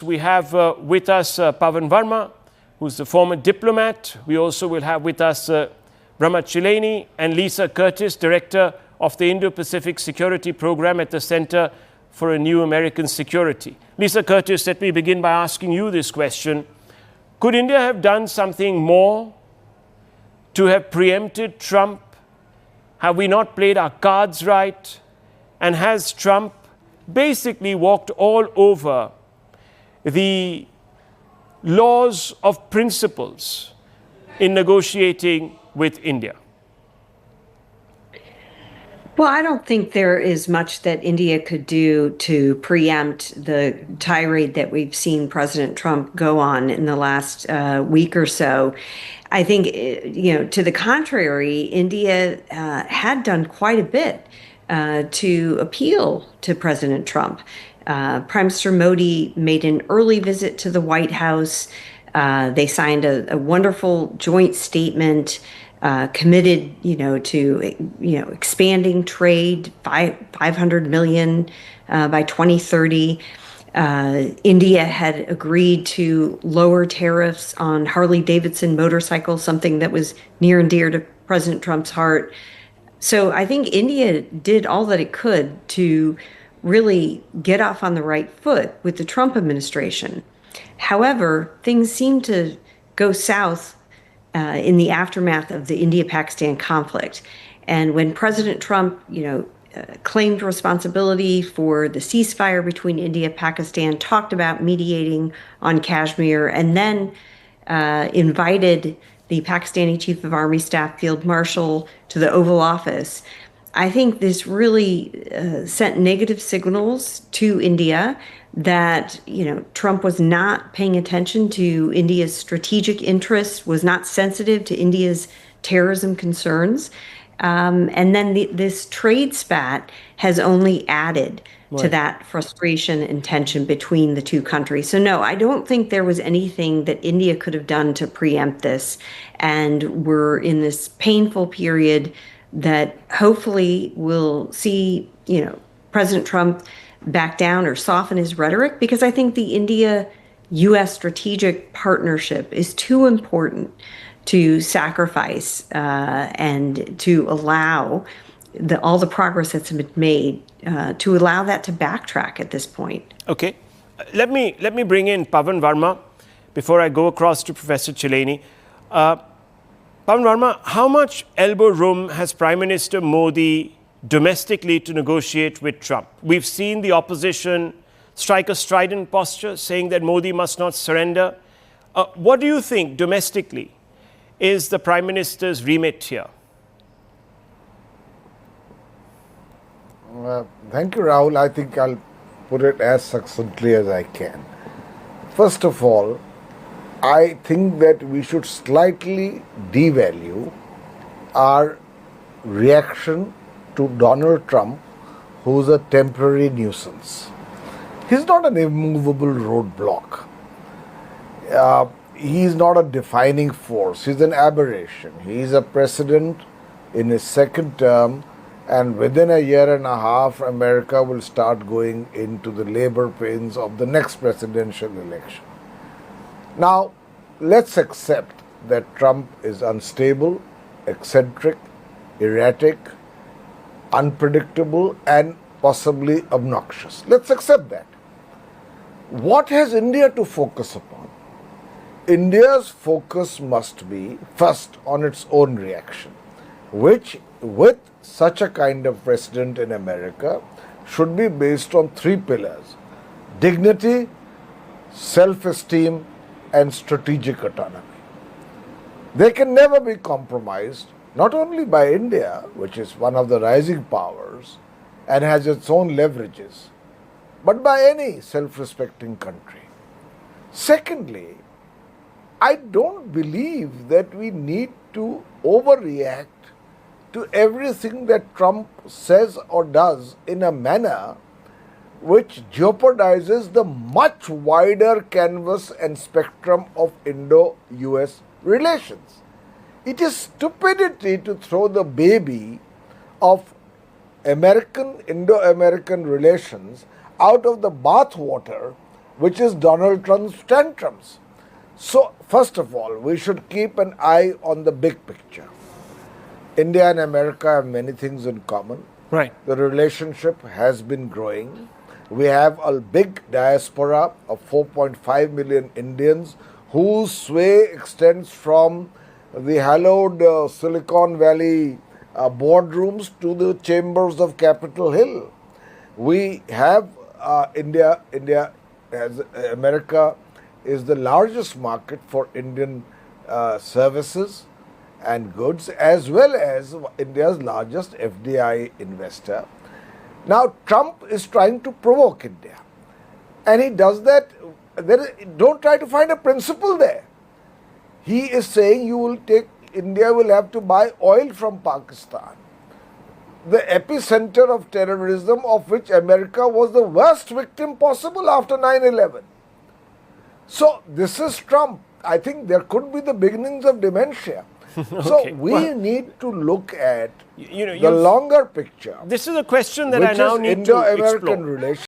We have with us Pavan Verma, who's the former diplomat. We also will have with us Brahma Chileni and Lisa Curtis, Director of the Indo-Pacific Security Program at the Center for a New American Security. Lisa Curtis, let me begin by asking you this question. Could India have done something more to have preempted Trump? Have we not played our cards right? And has Trump basically walked all over the laws of principles in negotiating with India? Well, I don't think there is much that India could do to preempt the tirade that we've seen President Trump go on in the last week or so. I think, to the contrary, India had done quite a bit to appeal to President Trump. Prime Minister Modi made an early visit to the White House. They signed a wonderful joint statement, committed, to, expanding trade, 500 million by 2030. India had agreed to lower tariffs on Harley-Davidson motorcycles, something that was near and dear to President Trump's heart. So I think India did all that it could to really get off on the right foot with the Trump administration. However, things seem to go south in the aftermath of the India-Pakistan conflict. And when President Trump, claimed responsibility for the ceasefire between India and Pakistan, talked about mediating on Kashmir, and then invited the Pakistani Chief of Army Staff Field Marshal to the Oval Office, I think this really sent negative signals to India that, Trump was not paying attention to India's strategic interests, was not sensitive to India's terrorism concerns. And then this trade spat has only added to that frustration and tension between the two countries. So no, I don't think there was anything that India could have done to preempt this. And we're in this painful period that hopefully will see, President Trump back down or soften his rhetoric, because I think the India-U.S. strategic partnership is too important to sacrifice and to allow all the progress that's been made to allow that to backtrack at this point. Okay. Let me bring in Pavan Verma before I go across to Professor Chileni. Pavan Verma, how much elbow room has Prime Minister Modi domestically to negotiate with Trump? We've seen the opposition strike a strident posture, saying that Modi must not surrender. What do you think domestically is the Prime Minister's remit here? Thank you, Rahul. I think I'll put it as succinctly as I can. First of all, I think that we should slightly devalue our reaction to Donald Trump, who's a temporary nuisance. He's not an immovable roadblock. He's not a defining force. He's an aberration. He's a president in his second term, and within a year and a half, America will start going into the labor pains of the next presidential election. Now, let's accept that Trump is unstable, eccentric, erratic, unpredictable, and possibly obnoxious. Let's accept that. What has India to focus upon? India's focus must be first on its own reaction, which with such a kind of president in America should be based on three pillars: dignity, self-esteem, and strategic autonomy. They can never be compromised, not only by India, which is one of the rising powers and has its own leverages, but by any self-respecting country. Secondly, I don't believe that we need to overreact to everything that Trump says or does in a manner which jeopardizes the much wider canvas and spectrum of Indo-US relations. It is stupidity to throw the baby of Indo-American relations out of the bathwater which is Donald Trump's tantrums. So, first of all, we should keep an eye on the big picture. India and America have many things in common. Right. The relationship has been growing. We have a big diaspora of 4.5 million Indians whose sway extends from the hallowed Silicon Valley boardrooms to the chambers of Capitol Hill. We have America is the largest market for Indian services and goods, as well as India's largest FDI investor. Now, Trump is trying to provoke India, and he does that. Don't try to find a principle there. He is saying India will have to buy oil from Pakistan, the epicenter of terrorism, of which America was the worst victim possible after 9/11. So, this is Trump. I think there could be the beginnings of dementia. So, we need to look at the longer picture. This is a question that I which now is need to Indo-American explore. relations.